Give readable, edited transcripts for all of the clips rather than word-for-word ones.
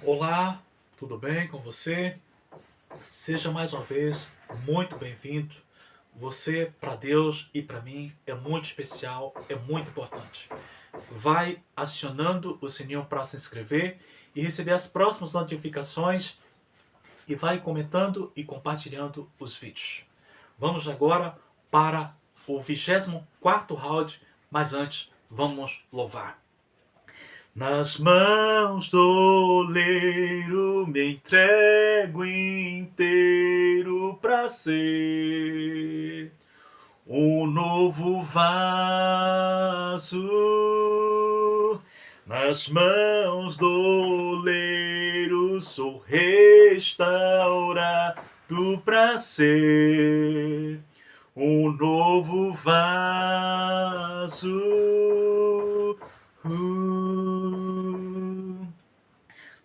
Olá, tudo bem com você? Seja mais uma vez muito bem-vindo. Você, para Deus e para mim, é muito especial, é muito importante. Vai acionando o sininho para se inscrever e receber as próximas notificações e vai comentando e compartilhando os vídeos. Vamos agora para o 24º round, mas antes vamos louvar. Nas mãos do oleiro me entrego inteiro pra ser um novo vaso. Nas mãos do oleiro sou restaurado pra ser um novo vaso.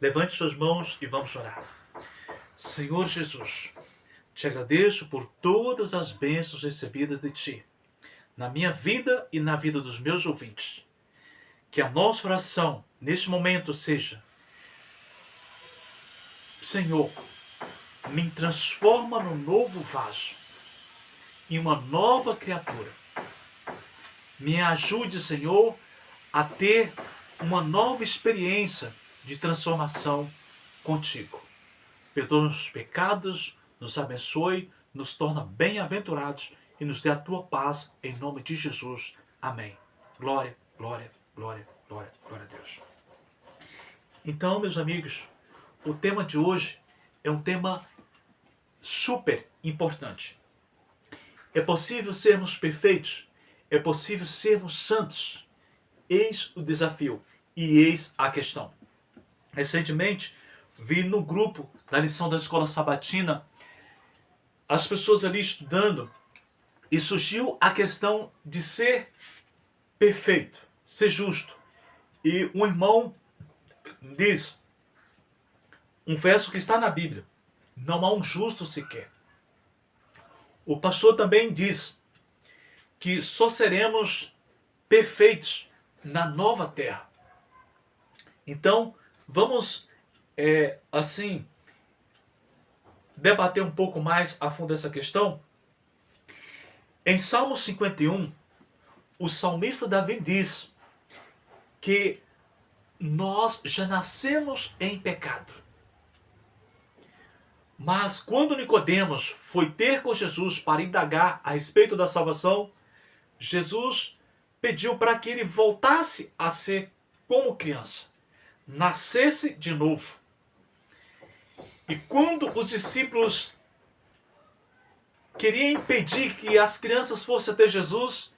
Levante suas mãos e vamos orar. Senhor Jesus, te agradeço por todas as bênçãos recebidas de Ti, na minha vida e na vida dos meus ouvintes. Que a nossa oração, neste momento, seja: Senhor, me transforma num novo vaso, em uma nova criatura. Me ajude, Senhor, a ter uma nova experiência de transformação contigo. Perdoa os pecados, nos abençoe, nos torna bem-aventurados e nos dê a tua paz, em nome de Jesus. Amém. Glória, glória, glória, glória, glória a Deus. Então, meus amigos, o tema de hoje é um tema super importante. É possível sermos perfeitos? É possível sermos santos? Eis o desafio e eis a questão. Recentemente, vi no grupo da lição da escola sabatina as pessoas ali estudando e surgiu a questão de ser perfeito, ser justo. E um irmão diz um verso que está na Bíblia: não há um justo sequer. O pastor também diz que só seremos perfeitos na nova terra. Então, vamos assim debater um pouco mais a fundo essa questão. Em Salmo 51, o salmista Davi diz que nós já nascemos em pecado. Mas quando Nicodemos foi ter com Jesus para indagar a respeito da salvação, Jesus pediu para que ele voltasse a ser como criança, nascesse de novo. E quando os discípulos queriam impedir que as crianças fossem até Jesus,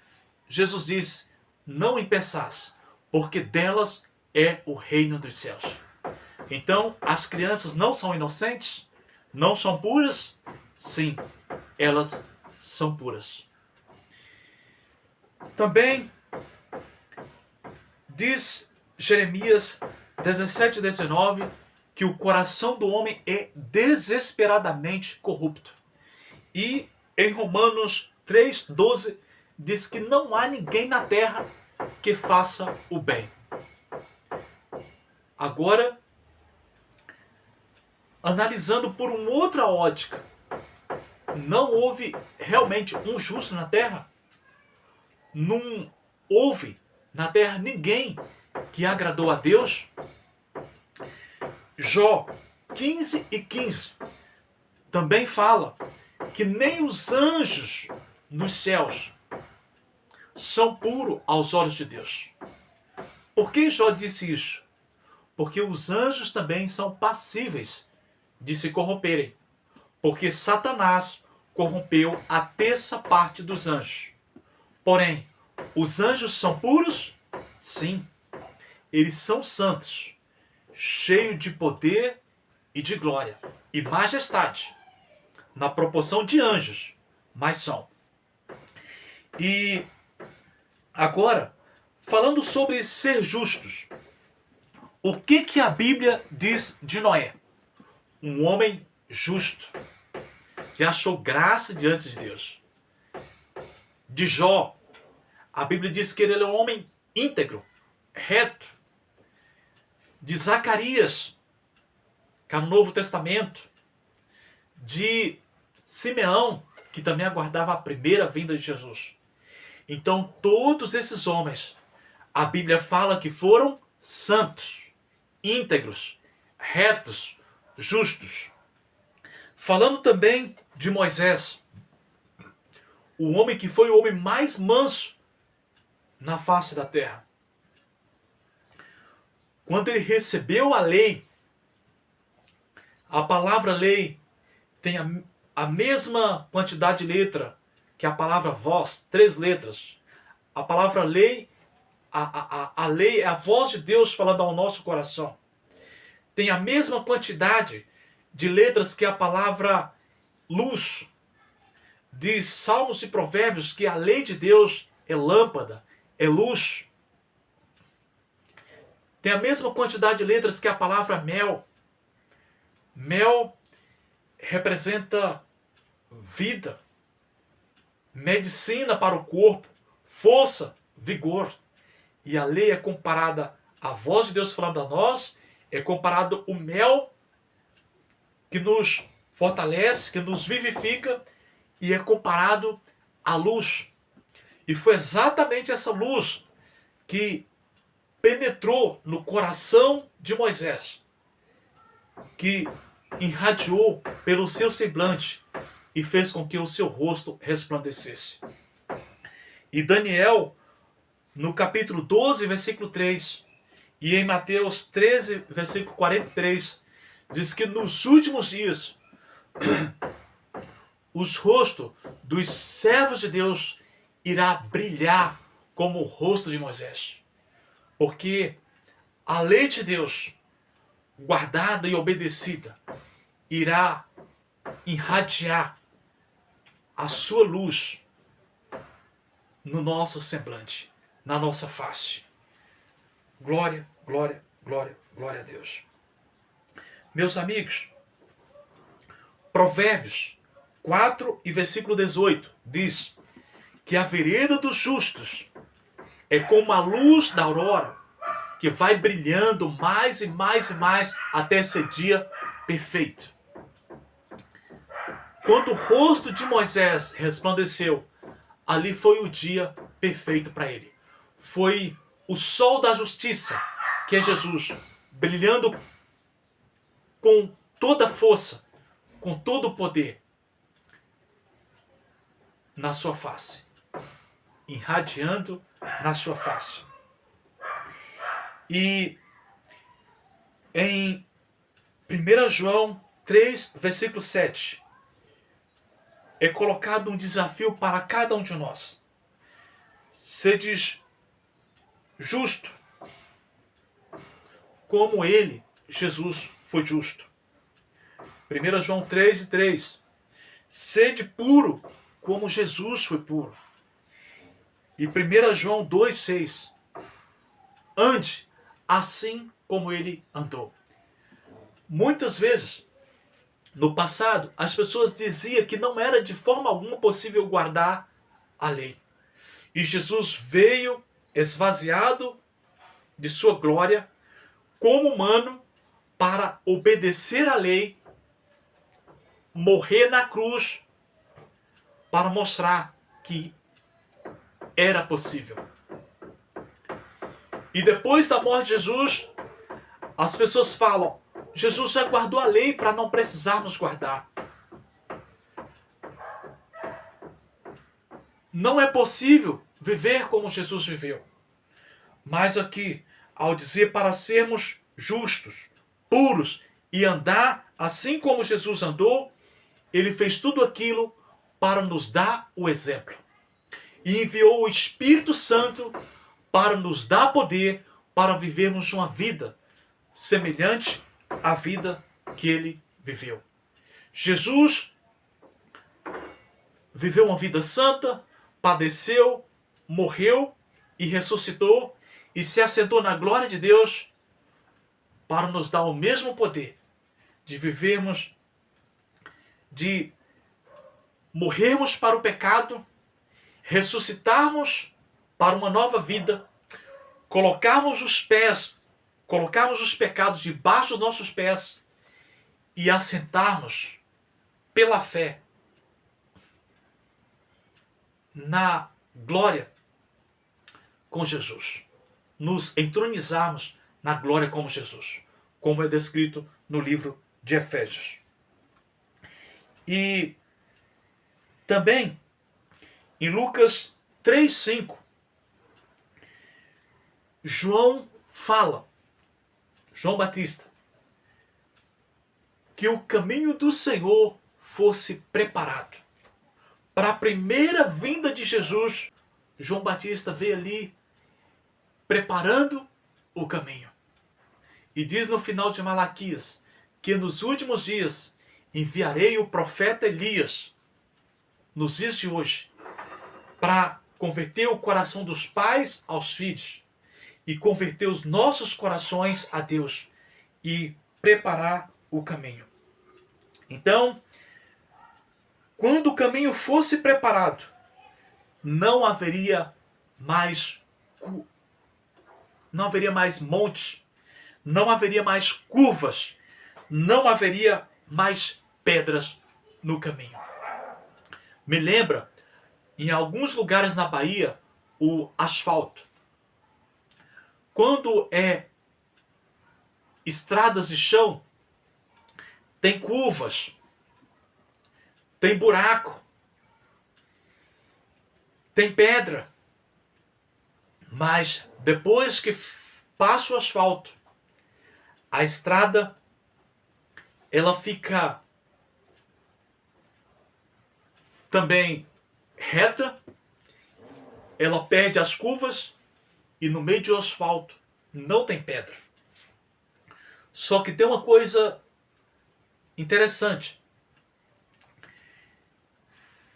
Jesus disse: não impeçais, porque delas é o reino dos céus. Então, as crianças não são inocentes? Não são puras? Sim, elas são puras. Também diz Jeremias 17:19 que o coração do homem é desesperadamente corrupto. E em Romanos 3:12 diz que não há ninguém na terra que faça o bem. Agora, analisando por uma outra ótica, não houve realmente um justo na terra? Não houve na terra ninguém que agradou a Deus? Jó 15:15 também fala que nem os anjos nos céus são puros aos olhos de Deus. Por que Jó disse isso? Porque os anjos também são passíveis de se corromperem. Porque Satanás corrompeu a terça parte dos anjos. Porém, os anjos são puros? Sim. Eles são santos, cheios de poder e de glória e majestade, na proporção de anjos, mas são. E agora, falando sobre ser justos, o que a Bíblia diz de Noé? Um homem justo, que achou graça diante de Deus. De Jó, a Bíblia diz que ele é um homem íntegro, reto. De Zacarias, cá no Novo Testamento, de Simeão, que também aguardava a primeira vinda de Jesus. Então, todos esses homens, a Bíblia fala que foram santos, íntegros, retos, justos. Falando também de Moisés, o homem que foi o homem mais manso na face da terra. Quando ele recebeu a lei, a palavra lei tem a mesma quantidade de letra que a palavra voz, 3 letras. A palavra lei, a lei é a voz de Deus falando ao nosso coração. Tem a mesma quantidade de letras que a palavra luz. Diz Salmos e Provérbios que a lei de Deus é lâmpada, é luz. Tem a mesma quantidade de letras que a palavra mel. Mel representa vida, medicina para o corpo, força, vigor. E a lei é comparada à voz de Deus falando a nós, é comparado o mel que nos fortalece, que nos vivifica, e é comparado à luz. E foi exatamente essa luz que penetrou no coração de Moisés, que irradiou pelo seu semblante e fez com que o seu rosto resplandecesse. E Daniel, no capítulo 12, versículo 3, e em Mateus 13, versículo 43, diz que nos últimos dias, os rostos dos servos de Deus irá brilhar como o rosto de Moisés. Porque a lei de Deus, guardada e obedecida, irá irradiar a sua luz no nosso semblante, na nossa face. Glória, glória, glória, glória a Deus. Meus amigos, Provérbios 4 e versículo 18 diz que a vereda dos justos é como a luz da aurora, que vai brilhando mais e mais e mais até ser dia perfeito. Quando o rosto de Moisés resplandeceu, ali foi o dia perfeito para ele. Foi o sol da justiça, que é Jesus, brilhando com toda a força, com todo o poder na sua face, irradiando na sua face. E em 1 João 3, versículo 7, é colocado um desafio para cada um de nós. Sedes justo, como ele, Jesus, foi justo. 1 João 3 e 3. Sede puro, como Jesus foi puro. E 1 João 2, 6. Ande assim como ele andou. Muitas vezes, no passado, as pessoas diziam que não era de forma alguma possível guardar a lei. E Jesus veio esvaziado de sua glória, como humano, para obedecer a lei, morrer na cruz, para mostrar que era possível. E depois da morte de Jesus, as pessoas falam, Jesus já guardou a lei para não precisarmos guardar. Não é possível viver como Jesus viveu. Mas aqui, ao dizer para sermos justos, puros e andar assim como Jesus andou, ele fez tudo aquilo para nos dar o exemplo. E enviou o Espírito Santo para nos dar poder para vivermos uma vida semelhante à vida que ele viveu. Jesus viveu uma vida santa, padeceu, morreu e ressuscitou e se assentou na glória de Deus para nos dar o mesmo poder de vivermos, de morrermos para o pecado, ressuscitarmos para uma nova vida, colocarmos os pecados debaixo dos nossos pés e assentarmos pela fé na glória com Jesus. Nos entronizarmos na glória como Jesus, como é descrito no livro de Efésios. E também em Lucas 3:5, João Batista, que o caminho do Senhor fosse preparado. Para a primeira vinda de Jesus, João Batista veio ali preparando o caminho. E diz no final de Malaquias que nos últimos dias enviarei o profeta Elias, nos dias de hoje, para converter o coração dos pais aos filhos e converter os nossos corações a Deus e preparar o caminho. Então, quando o caminho fosse preparado, não haveria mais montes, não haveria mais curvas, não haveria mais pedras no caminho. Me lembra, em alguns lugares na Bahia, o asfalto. Quando é estradas de chão, tem curvas, tem buraco, tem pedra. Mas depois que passa o asfalto, a estrada ela fica também reta, ela perde as curvas e no meio do asfalto não tem pedra. Só que tem uma coisa interessante.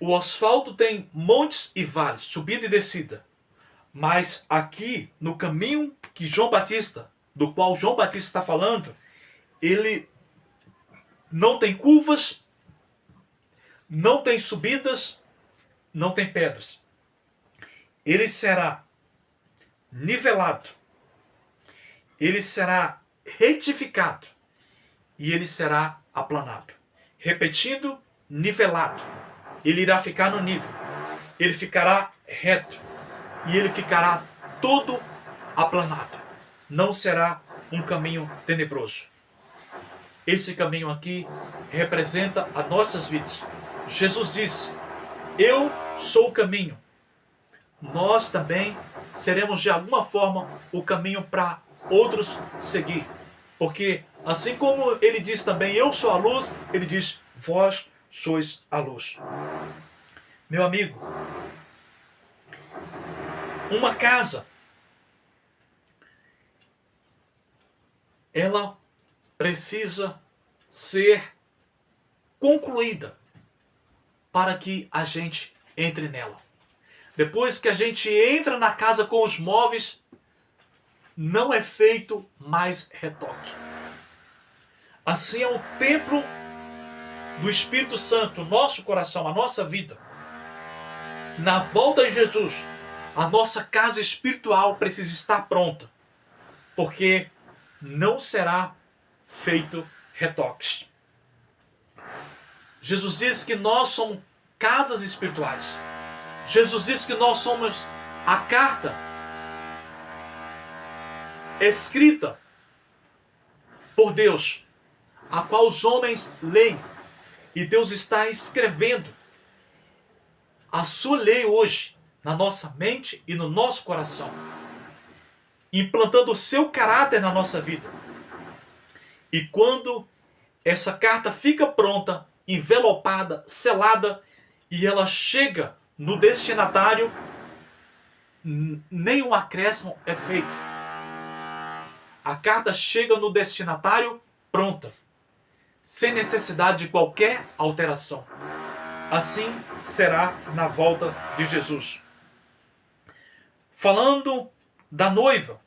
O asfalto tem montes e vales, subida e descida. Mas aqui, no caminho do qual João Batista está falando, ele não tem curvas, não tem subidas, não tem pedras. Ele será nivelado, ele será retificado e ele será aplanado. Repetindo, nivelado. Ele irá ficar no nível, ele ficará reto e ele ficará todo aplanado. Não será um caminho tenebroso. Esse caminho aqui representa as nossas vidas. Jesus disse: eu sou o caminho. Nós também seremos de alguma forma o caminho para outros seguir. Porque assim como ele diz também, eu sou a luz, ele diz, vós sois a luz. Meu amigo, uma casa, ela precisa ser concluída para que a gente entre nela. Depois que a gente entra na casa com os móveis, não é feito mais retoque. Assim é o templo do Espírito Santo, nosso coração, a nossa vida. Na volta de Jesus, a nossa casa espiritual precisa estar pronta, porque não será feito retoques. Jesus diz que nós somos casas espirituais. Jesus diz que nós somos a carta escrita por Deus, a qual os homens leem, e Deus está escrevendo a sua lei hoje na nossa mente e no nosso coração, implantando o seu caráter na nossa vida. E quando essa carta fica pronta, envelopada, selada, e ela chega no destinatário, nenhum acréscimo é feito. A carta chega no destinatário pronta, sem necessidade de qualquer alteração. Assim será na volta de Jesus. Falando da noiva,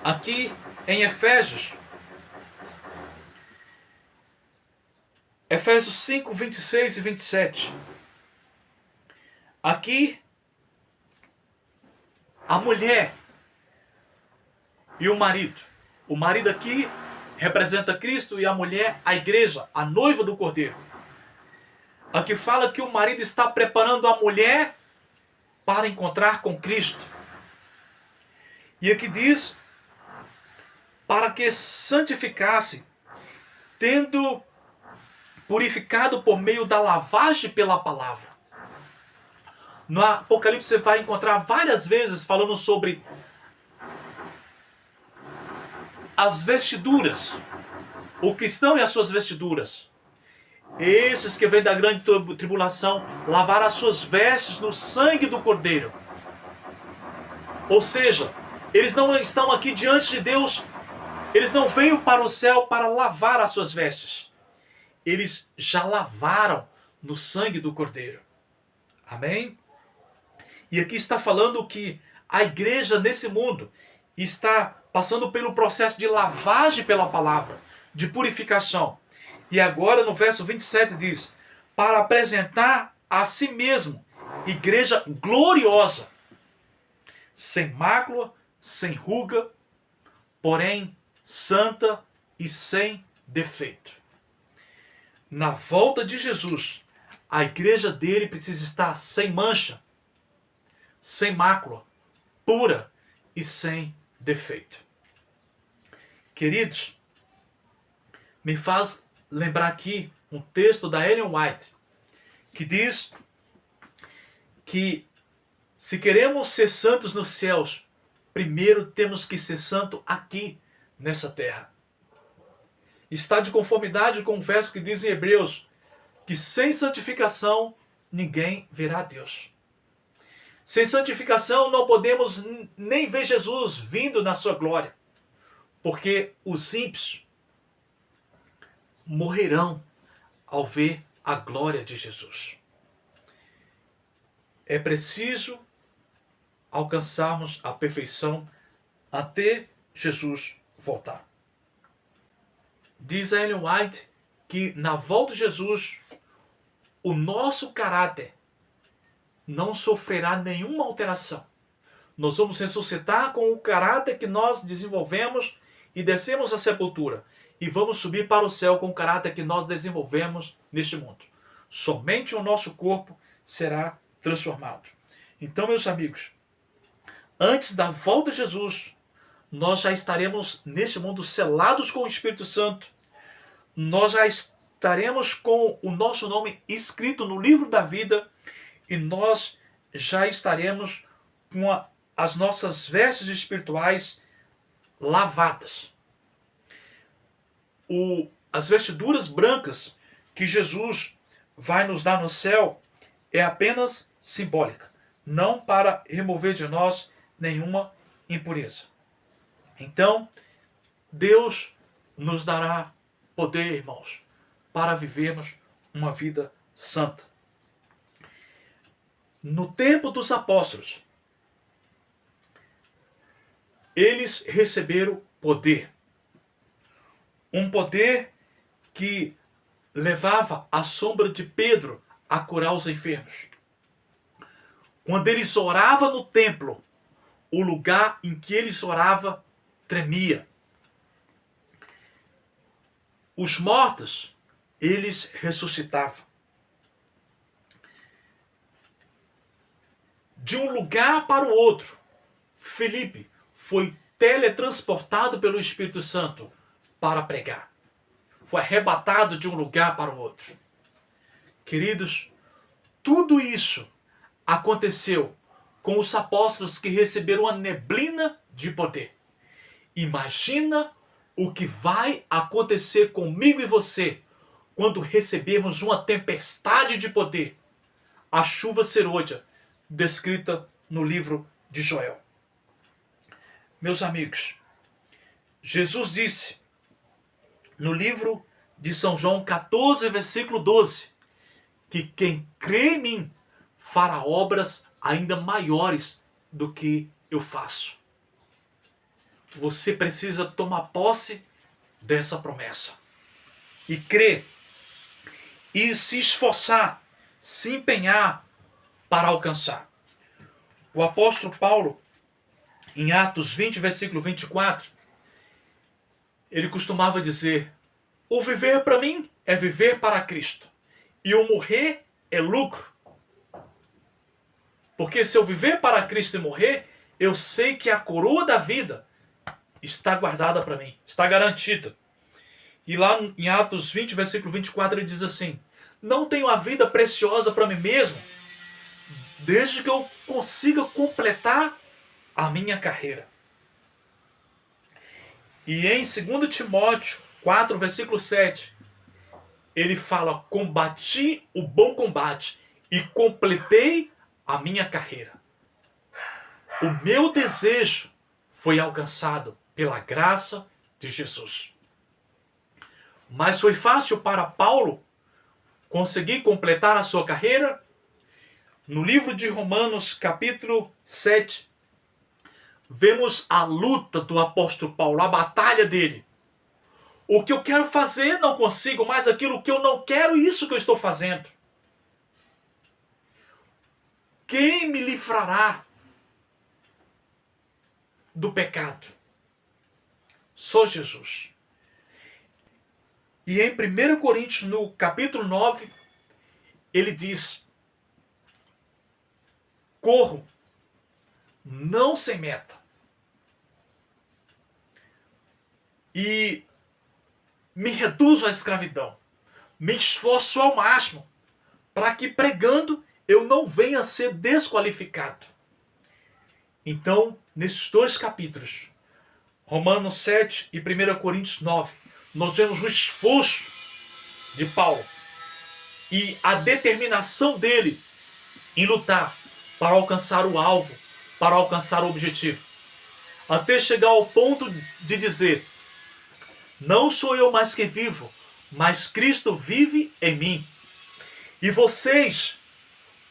aqui em Efésios 5, 26 e 27. Aqui, a mulher e o marido. O marido aqui representa Cristo e a mulher, a igreja, a noiva do Cordeiro. Aqui fala que o marido está preparando a mulher para encontrar com Cristo. E aqui diz, para que santificasse, tendo purificado por meio da lavagem pela palavra. No Apocalipse você vai encontrar várias vezes falando sobre as vestiduras. O cristão e as suas vestiduras. Esses que vêm da grande tribulação lavaram as suas vestes no sangue do Cordeiro. Ou seja, eles não estão aqui diante de Deus, eles não veio para o céu para lavar as suas vestes. Eles já lavaram no sangue do Cordeiro. Amém? E aqui está falando que a igreja nesse mundo está passando pelo processo de lavagem pela palavra, de purificação. E agora no verso 27 diz, para apresentar a si mesmo igreja gloriosa, sem mácula, sem ruga, porém santa e sem defeito. Na volta de Jesus, a igreja dele precisa estar sem mancha, sem mácula, pura e sem defeito. Queridos, me faz lembrar aqui um texto da Ellen White, que diz que se queremos ser santos nos céus, primeiro temos que ser santo aqui, nessa terra. Está de conformidade com o verso que diz em Hebreus, que sem santificação ninguém verá Deus. Sem santificação não podemos nem ver Jesus vindo na sua glória, porque os ímpios morrerão ao ver a glória de Jesus. É preciso alcançarmos a perfeição até Jesus voltar. Diz a Ellen White que na volta de Jesus, o nosso caráter não sofrerá nenhuma alteração. Nós vamos ressuscitar com o caráter que nós desenvolvemos e descemos à sepultura. E vamos subir para o céu com o caráter que nós desenvolvemos neste mundo. Somente o nosso corpo será transformado. Então, meus amigos, antes da volta de Jesus, nós já estaremos neste mundo selados com o Espírito Santo. Nós já estaremos com o nosso nome escrito no livro da vida e nós já estaremos com as nossas vestes espirituais lavadas. As vestiduras brancas que Jesus vai nos dar no céu é apenas simbólica, não para remover de nós nenhuma impureza. Então, Deus nos dará poder, irmãos, para vivermos uma vida santa. No tempo dos apóstolos, eles receberam poder. Um poder que levava a sombra de Pedro a curar os enfermos. Quando eles oravam no templo, o lugar em que eles oravam tremia. Os mortos, eles ressuscitavam. De um lugar para o outro, Felipe foi teletransportado pelo Espírito Santo para pregar. Foi arrebatado de um lugar para o outro. Queridos, tudo isso aconteceu com os apóstolos que receberam a neblina de poder. Imagina o que vai acontecer comigo e você quando recebermos uma tempestade de poder, a chuva serôdia, descrita no livro de Joel. Meus amigos, Jesus disse no livro de São João 14, versículo 12, que quem crê em mim fará obras ainda maiores do que eu faço. Você precisa tomar posse dessa promessa e crer e se esforçar, se empenhar para alcançar. O apóstolo Paulo, em Atos 20, versículo 24, ele costumava dizer: o viver para mim é viver para Cristo, e o morrer é lucro. Porque se eu viver para Cristo e morrer, eu sei que a coroa da vida está guardada para mim, está garantida. E lá em Atos 20, versículo 24, ele diz assim: não tenho a vida preciosa para mim mesmo, desde que eu consiga completar a minha carreira. E em 2 Timóteo 4, versículo 7, ele fala: combati o bom combate e completei a minha carreira. O meu desejo foi alcançado pela graça de Jesus. Mas foi fácil para Paulo conseguir completar a sua carreira? No livro de Romanos, capítulo 7, vemos a luta do apóstolo Paulo, a batalha dele. O que eu quero fazer, não consigo, mas aquilo que eu não quero, isso que eu estou fazendo. Quem me livrará do pecado? Só Jesus. E em 1 Coríntios, no capítulo 9, ele diz: corro, não sem meta. E me reduzo à escravidão. Me esforço ao máximo para que pregando eu não venha a ser desqualificado. Então, nesses dois capítulos, Romanos 7 e 1 Coríntios 9, nós vemos o esforço de Paulo e a determinação dele em lutar para alcançar o alvo, para alcançar o objetivo. Até chegar ao ponto de dizer: não sou eu mais que vivo, mas Cristo vive em mim. E vocês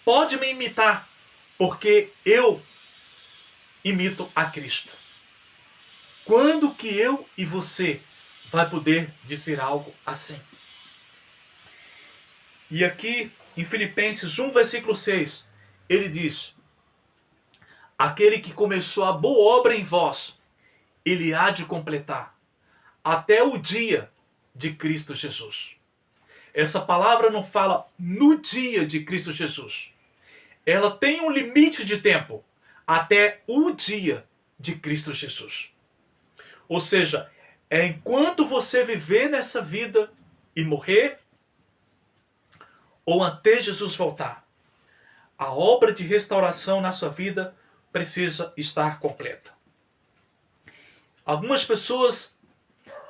podem me imitar, porque eu imito a Cristo. Quando que eu e você vai poder dizer algo assim? E aqui em Filipenses 1, versículo 6, ele diz: aquele que começou a boa obra em vós, ele há de completar até o dia de Cristo Jesus. Essa palavra não fala no dia de Cristo Jesus. Ela tem um limite de tempo, até o dia de Cristo Jesus. Ou seja, é enquanto você viver nessa vida e morrer, ou até Jesus voltar, a obra de restauração na sua vida precisa estar completa. Algumas pessoas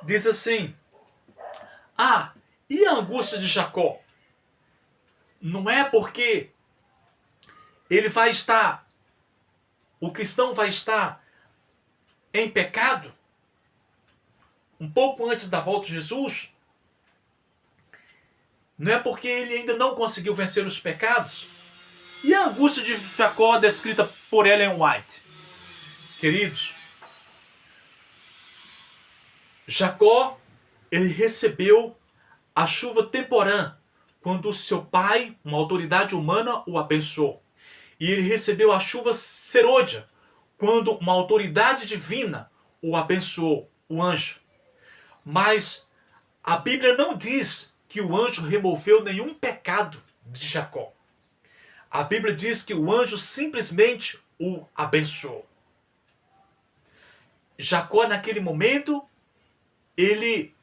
dizem assim: ah, e a angústia de Jacó? Não é porque ele vai estar, o cristão vai estar em pecado um pouco antes da volta de Jesus? Não é porque ele ainda não conseguiu vencer os pecados? E a angústia de Jacó descrita por Ellen White? Queridos, Jacó, ele recebeu a chuva temporã quando seu pai, uma autoridade humana, o abençoou. E ele recebeu a chuva serôdia quando uma autoridade divina o abençoou, o anjo. Mas a Bíblia não diz que o anjo removeu nenhum pecado de Jacó. A Bíblia diz que o anjo simplesmente o abençoou. Jacó, naquele momento, ele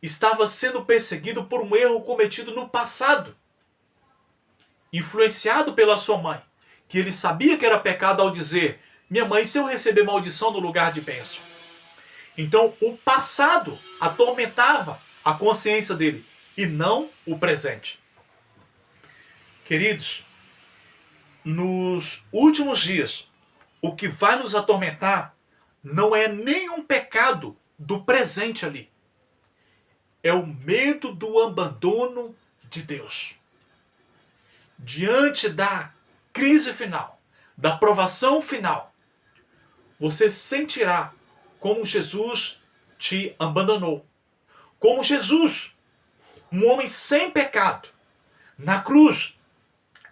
estava sendo perseguido por um erro cometido no passado, influenciado pela sua mãe, que ele sabia que era pecado ao dizer: minha mãe, se eu receber maldição no lugar de bênção. Então, o passado atormentava a consciência dele, e não o presente. Queridos, nos últimos dias, o que vai nos atormentar não é nenhum pecado do presente ali. É o medo do abandono de Deus. Diante da crise final, da provação final, você sentirá como Jesus te abandonou. Como Jesus, um homem sem pecado, na cruz,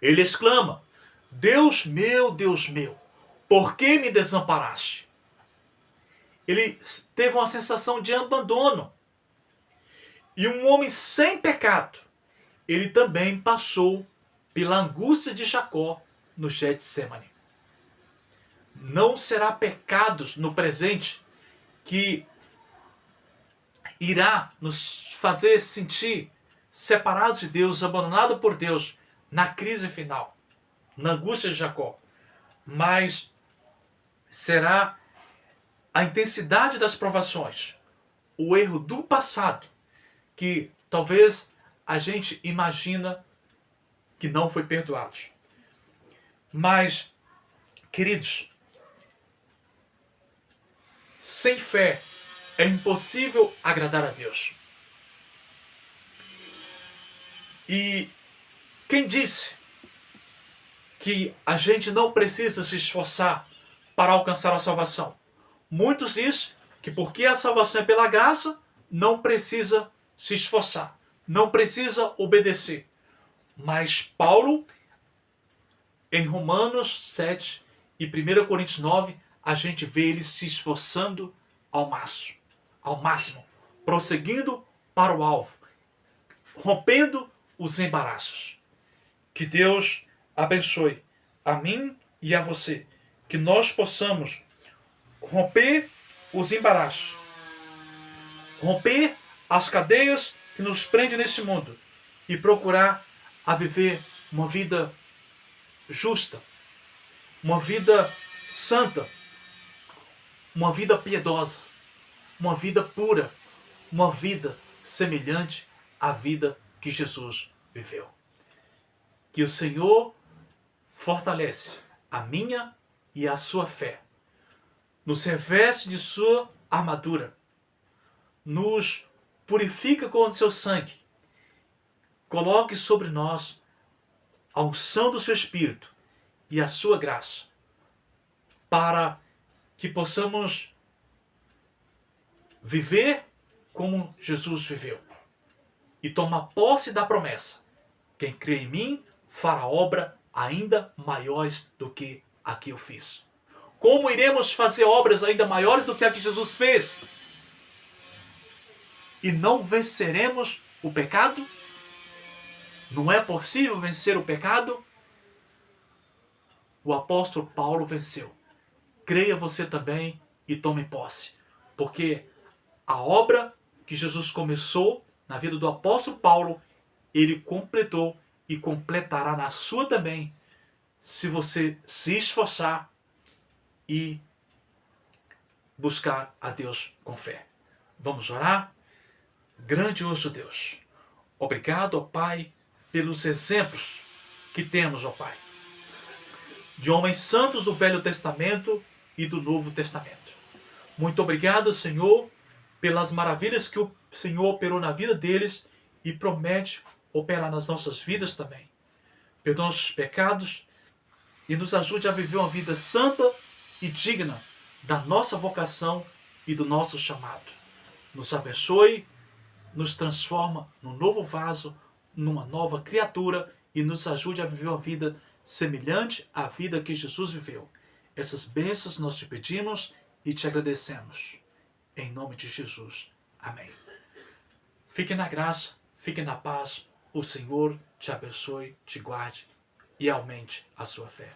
ele exclama: Deus meu, por que me desamparaste? ele teve uma sensação de abandono. E um homem sem pecado, ele também passou pela angústia de Jacó no Getsemane. Não será pecados no presente que irá nos fazer sentir separados de Deus, abandonados por Deus na crise final, na angústia de Jacó. Mas será a intensidade das provações, o erro do passado, que talvez a gente imagina que não foi perdoado. Mas, queridos, sem fé é impossível agradar a Deus. E quem disse que a gente não precisa se esforçar para alcançar a salvação? Muitos dizem que porque a salvação é pela graça, não precisa se esforçar, não precisa obedecer. Mas Paulo, em Romanos 7 e 1 Coríntios 9, a gente vê ele se esforçando ao máximo, prosseguindo para o alvo, rompendo os embaraços. Que Deus abençoe a mim e a você, que nós possamos romper os embaraços, romper as cadeias que nos prendem nesse mundo e procurar a viver uma vida justa, uma vida santa, uma vida piedosa, uma vida pura, uma vida semelhante à vida que Jesus viveu. Que o Senhor fortalece a minha e a sua fé, nos reveste de sua armadura, nos purifica com o seu sangue, coloque sobre nós a unção do seu Espírito e a sua graça, para que possamos viver como Jesus viveu e tomar posse da promessa: quem crê em mim fará obra ainda maiores do que a que eu fiz. Como iremos fazer obras ainda maiores do que a que Jesus fez? E não venceremos o pecado? Não é possível vencer o pecado? O apóstolo Paulo venceu. Creia você também e tome posse. Porque a obra que Jesus começou na vida do apóstolo Paulo, ele completou e completará na sua também, se você se esforçar e buscar a Deus com fé. Vamos orar? Grandioso Deus, obrigado, ó Pai, pelos exemplos que temos, ó Pai, de homens santos do Velho Testamento e do Novo Testamento. Muito obrigado, Senhor, pelas maravilhas que o Senhor operou na vida deles e promete operar nas nossas vidas também. Perdoa nossos pecados e nos ajude a viver uma vida santa e digna da nossa vocação e do nosso chamado. Nos abençoe, nos transforma num novo vaso, numa nova criatura e nos ajude a viver uma vida semelhante à vida que Jesus viveu. Essas bênçãos nós te pedimos e te agradecemos. Em nome de Jesus. Amém. Fique na graça, fique na paz. O Senhor te abençoe, te guarde e aumente a sua fé.